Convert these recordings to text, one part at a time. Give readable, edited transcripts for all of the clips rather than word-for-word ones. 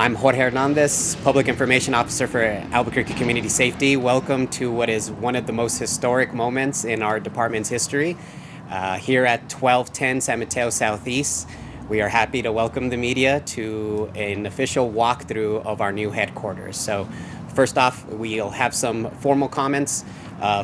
I'm Jorge Hernandez, Public Information Officer for Albuquerque Community Safety. Welcome to what is one of the most historic moments in our department's history. Here at 1210 San Mateo Southeast, we are happy to welcome the media to an official walkthrough of our new headquarters. So first off, we'll have some formal comments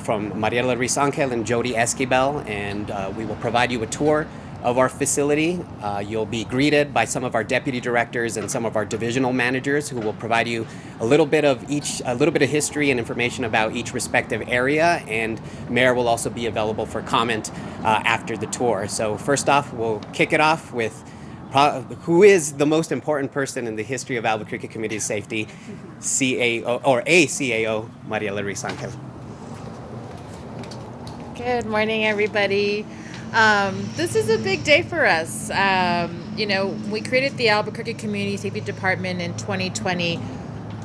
from Mariela Ruiz-Angel and Jodie Esquibel, and we will provide you a tour of our facility. You'll be greeted by some of our deputy directors and some of our divisional managers who will provide you a little bit of history and information about each respective area, and Mayor will also be available for comment after the tour. So first off, we'll kick it off with who is the most important person in the history of Albuquerque Community Safety, CAO, or ACAO, Mariela Ruiz-Angel. Good morning, everybody. This is a big day for us. We created the Albuquerque Community Safety Department in 2020.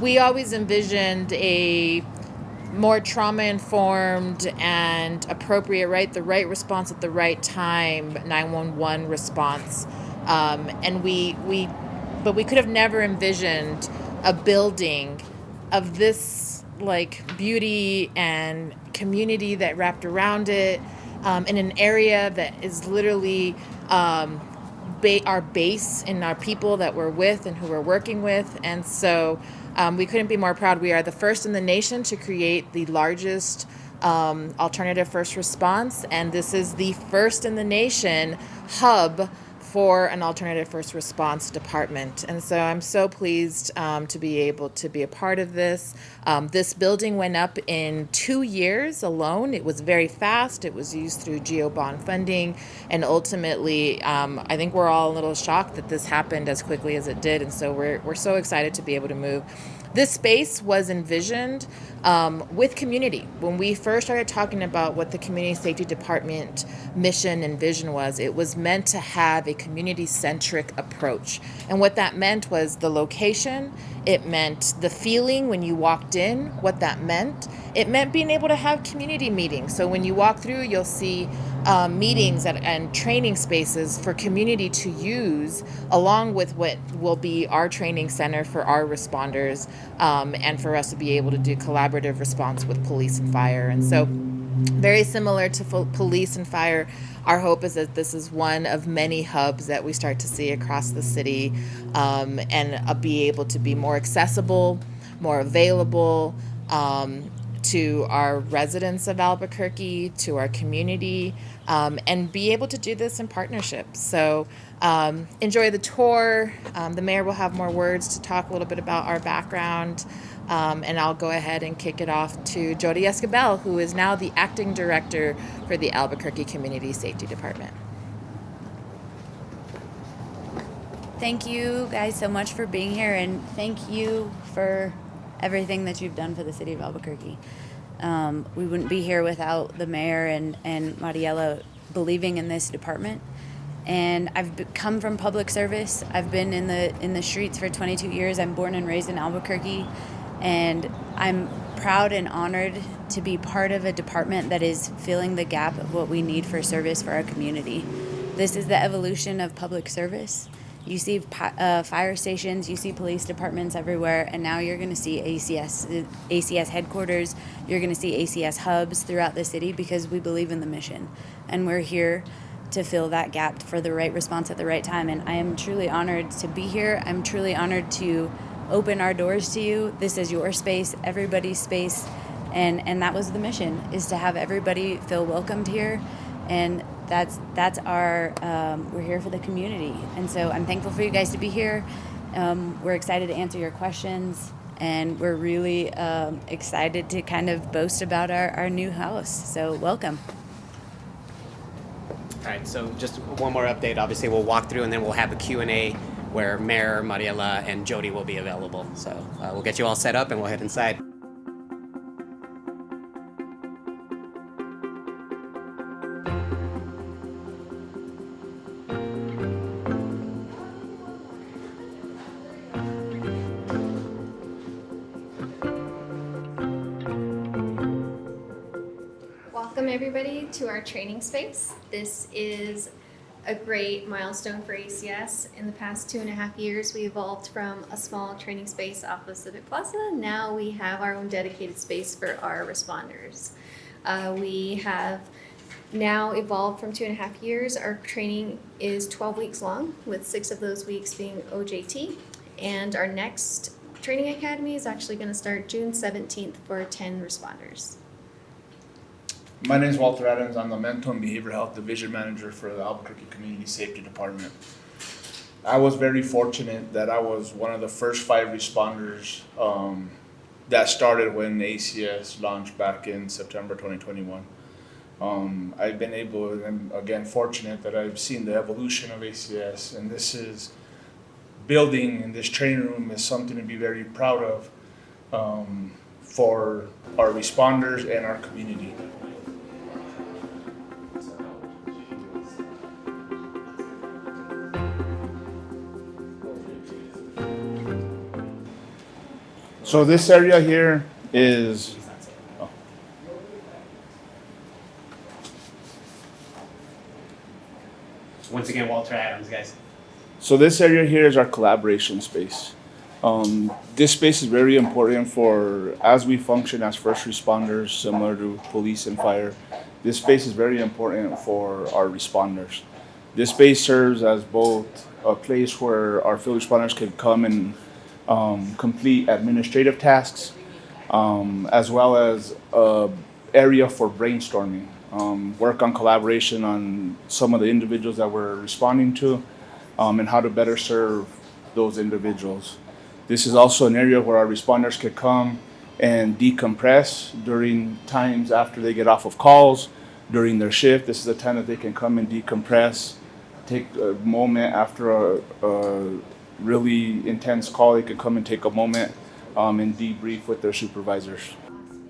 We always envisioned a more trauma-informed and appropriate, the right response at the right time, 911 response. But we could have never envisioned a building of this beauty and community that wrapped around it. In an area that is literally our base and our people that we're with and who we're working with. And so we couldn't be more proud. We are the first in the nation to create the largest alternative first response. And this is the first in the nation hub for an alternative first response department. And so I'm so pleased to be able to be a part of this. This building went up in 2 years alone. It was very fast. It was used through GO bond funding. And ultimately, I think we're all a little shocked that this happened as quickly as it did. And so we're so excited to be able to move. This space was envisioned with community. When we first started talking about what the Community Safety Department mission and vision was, it was meant to have a community-centric approach. And what that meant was the location. It meant the feeling when you walked in, what that meant. It meant being able to have community meetings. So when you walk through, you'll see meetings and training spaces for community to use, along with what will be our training center for our responders, and for us to be able to do collaborative response with police and fire. And so very similar to police and fire, our hope is that this is one of many hubs that we start to see across the city, and be able to be more accessible, more available, to our residents of Albuquerque, to our community, and be able to do this in partnership. So enjoy the tour. The mayor will have more words to talk a little bit about our background, and I'll go ahead and kick it off to Jodie Esquibel, who is now the Acting Director for the Albuquerque Community Safety Department. Thank you guys so much for being here, and thank you for everything that you've done for the city of Albuquerque. We wouldn't be here without the mayor and Mariela believing in this department. And I've come from public service. I've been in the streets for 22 years. I'm born and raised in Albuquerque, and I'm proud and honored to be part of a department that is filling the gap of what we need for service for our community. This is the evolution of public service. You see fire stations, you see police departments everywhere, and now you're going to see ACS headquarters, you're going to see ACS hubs throughout the city, because we believe in the mission. And we're here to fill that gap for the right response at the right time. And I am truly honored to be here. I'm truly honored to open our doors to you. This is your space, everybody's space. And that was the mission, is to have everybody feel welcomed here. And that's our, we're here for the community. And so I'm thankful for you guys to be here. We're excited to answer your questions, and we're really excited to kind of boast about our new house. So welcome. All right, so just one more update. Obviously, we'll walk through, and then we'll have a Q&A where Mayor, Mariela, and Jodie will be available. So we'll get you all set up, and we'll head inside. Welcome everybody to our training space. This is a great milestone for ACS. In the past 2.5 years, we evolved from a small training space off of Civic Plaza. Now we have our own dedicated space for our responders. We have now evolved from 2.5 years. Our training is 12 weeks long, with 6 of those weeks being OJT. And our next training academy is actually going to start June 17th for 10 responders. My name is Walter Adams. I'm the Mental and Behavioral Health Division Manager for the Albuquerque Community Safety Department. I was very fortunate that I was one of the first 5 responders that started when ACS launched back in September 2021. I've been able, and again, fortunate that I've seen the evolution of ACS, and this is building in this training room is something to be very proud of for our responders and our community. So this area here is Once again, Walter Adams, guys. So this area here is our collaboration space. This space is very important for, as we function as first responders, similar to police and fire, this space is very important for our responders. This space serves as both a place where our field responders can come and complete administrative tasks, as well as an area for brainstorming, work on collaboration on some of the individuals that we're responding to, and how to better serve those individuals. This is also an area where our responders could come and decompress during times after they get off of calls, during their shift. This is a time that they can come and decompress, take a moment after a really intense call. They could come and take a moment and debrief with their supervisors.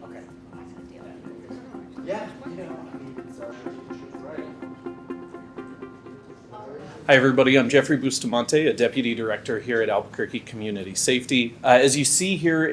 Okay. Yeah. Hi everybody, I'm Jeffrey Bustamante, a Deputy Director here at Albuquerque Community Safety. As you see here,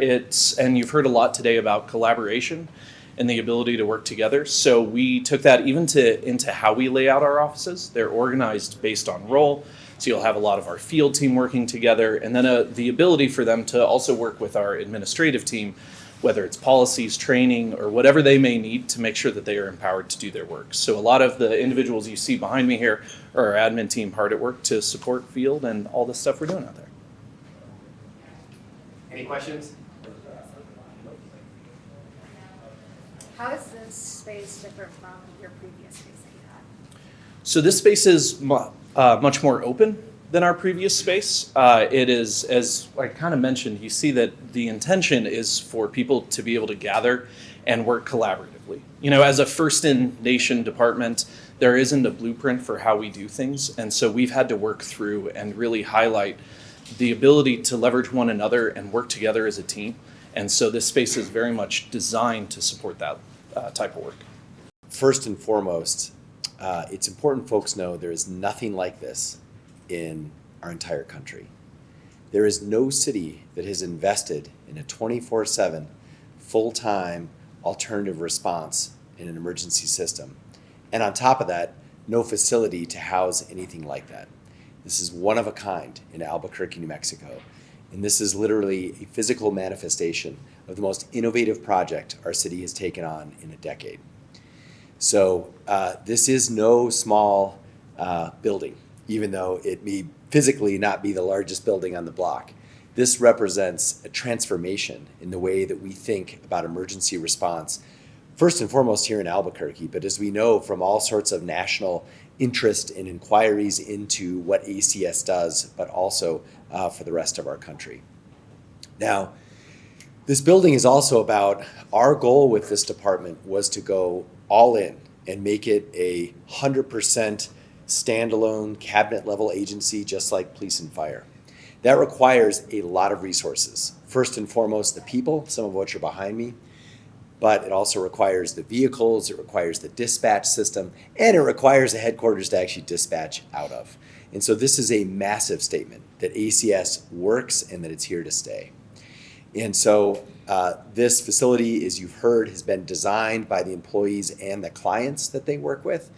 and you've heard a lot today about collaboration and the ability to work together. So we took that even into how we lay out our offices. They're organized based on role. So you'll have a lot of our field team working together, and then the ability for them to also work with our administrative team, whether it's policies, training, or whatever they may need to make sure that they are empowered to do their work. So a lot of the individuals you see behind me here are our admin team hard at work to support field and all the stuff we're doing out there. Any questions? How is this space different from your previous space that you had? So this space is much more open than our previous space. It is, as I kind of mentioned, you see that the intention is for people to be able to gather and work collaboratively. You know, as a first-in-nation department, there isn't a blueprint for how we do things, and so we've had to work through and really highlight the ability to leverage one another and work together as a team. And so this space is very much designed to support that type of work. First and foremost, it's important folks know there is nothing like this in our entire country. There is no city that has invested in a 24/7 full-time alternative response in an emergency system. And on top of that, no facility to house anything like that. This is one of a kind in Albuquerque, New Mexico. And this is literally a physical manifestation of the most innovative project our city has taken on in a decade. So this is no small building, even though it may physically not be the largest building on the block. This represents a transformation in the way that we think about emergency response, first and foremost here in Albuquerque, but as we know from all sorts of national interest and inquiries into what ACS does, but also for the rest of our country. Now, this building is also about, our goal with this department was to go all in and make it a 100% standalone cabinet level agency, just like police and fire. That requires a lot of resources. First and foremost, the people, some of which are behind me, but it also requires the vehicles, it requires the dispatch system, and it requires the headquarters to actually dispatch out of. And so this is a massive statement that ACS works and that it's here to stay. And so this facility, as you've heard, has been designed by the employees and the clients that they work with.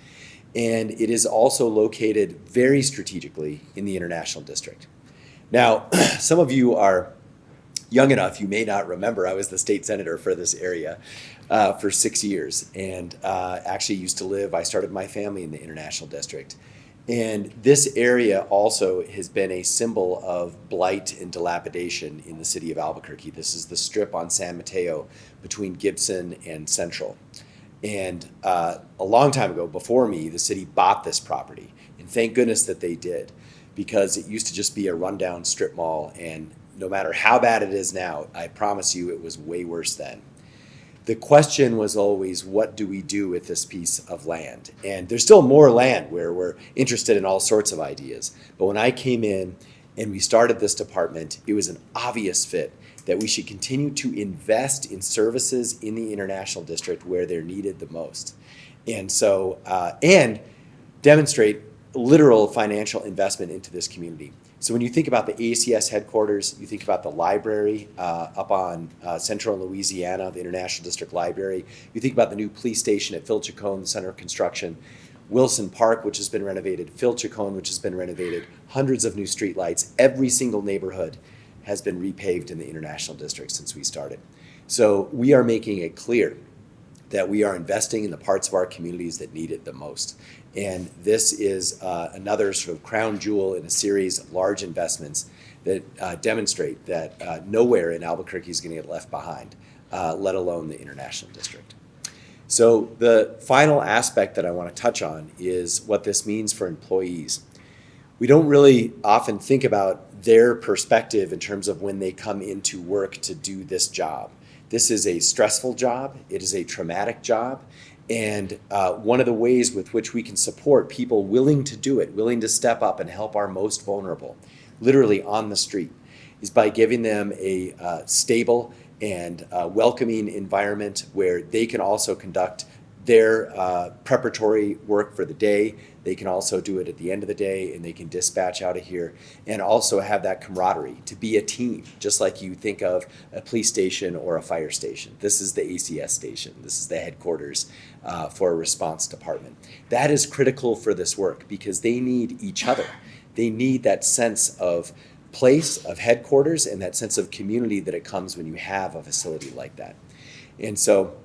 and it is also located very strategically in the International District. Now, some of you are young enough, you may not remember, I was the state senator for this area for 6 years, and actually used to live, I started my family in the International District. And this area also has been a symbol of blight and dilapidation in the city of Albuquerque. This is the strip on San Mateo between Gibson and Central. And a long time ago, before me, the city bought this property. And thank goodness that they did, because it used to just be a rundown strip mall. And no matter how bad it is now, I promise you it was way worse then. The question was always, what do we do with this piece of land? And there's still more land where we're interested in all sorts of ideas. But when I came in and we started this department, it was an obvious fit that we should continue to invest in services in the International District where they're needed the most. And so, and demonstrate literal financial investment into this community. So when you think about the ACS headquarters, you think about the library up on Central Louisiana, the International District Library. You think about the new police station at Phil Chacon, the center of construction. Wilson Park, which has been renovated. Phil Chacon, which has been renovated. Hundreds of new streetlights. Every single neighborhood has been repaved in the International District since we started. So we are making it clear that we are investing in the parts of our communities that need it the most. And this is another sort of crown jewel in a series of large investments that demonstrate that nowhere in Albuquerque is going to get left behind, let alone the International District. So the final aspect that I want to touch on is what this means for employees. We don't really often think about their perspective in terms of when they come into work to do this job. This is a stressful job. It is a traumatic job. And one of the ways with which we can support people willing to do it, willing to step up and help our most vulnerable, literally on the street, is by giving them a stable and welcoming environment where they can also conduct their preparatory work for the day. They can also do it at the end of the day, and they can dispatch out of here and also have that camaraderie to be a team, just like you think of a police station or a fire station. This is the ACS station. This is the headquarters for a response department. That is critical for this work because they need each other. They need that sense of place, of headquarters, and that sense of community that it comes when you have a facility like that. And so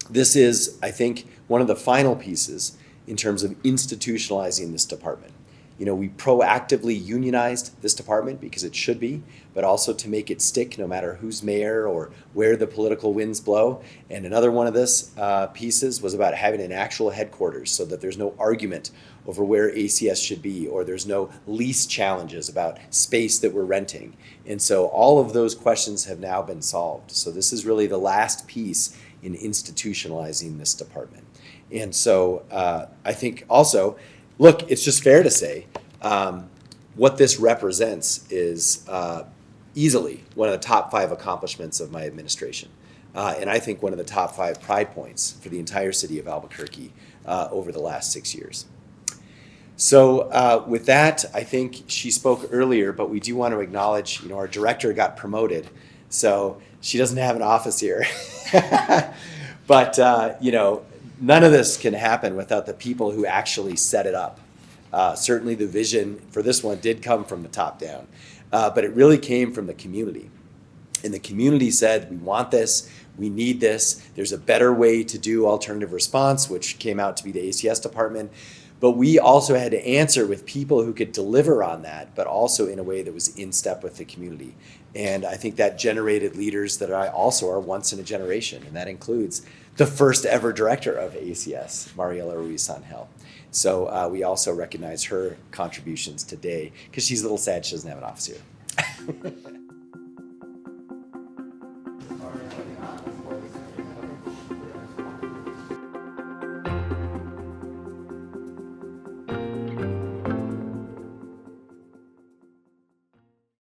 this is, I think, one of the final pieces in terms of institutionalizing this department. You know, we proactively unionized this department because it should be, but also to make it stick no matter who's mayor or where the political winds blow. And another one of this pieces was about having an actual headquarters so that there's no argument over where ACS should be, or there's no lease challenges about space that we're renting. And so all of those questions have now been solved. So this is really the last piece in institutionalizing this department. And so I think also, look, it's just fair to say what this represents is easily one of the top 5 accomplishments of my administration. And I think one of the top 5 pride points for the entire city of Albuquerque over the last 6 years. So with that, I think she spoke earlier, but we do want to acknowledge, you know, our director got promoted. So she doesn't have an office here. But, you know, none of this can happen without the people who actually set it up. Certainly the vision for this one did come from the top down, but it really came from the community. And the community said, we want this, we need this, there's a better way to do alternative response, which came out to be the ACS department. But we also had to answer with people who could deliver on that, but also in a way that was in step with the community. And I think that generated leaders that also are once in a generation, and that includes the first ever director of ACS, Mariela Ruiz-Sangel. So we also recognize her contributions today, because she's a little sad she doesn't have an office here.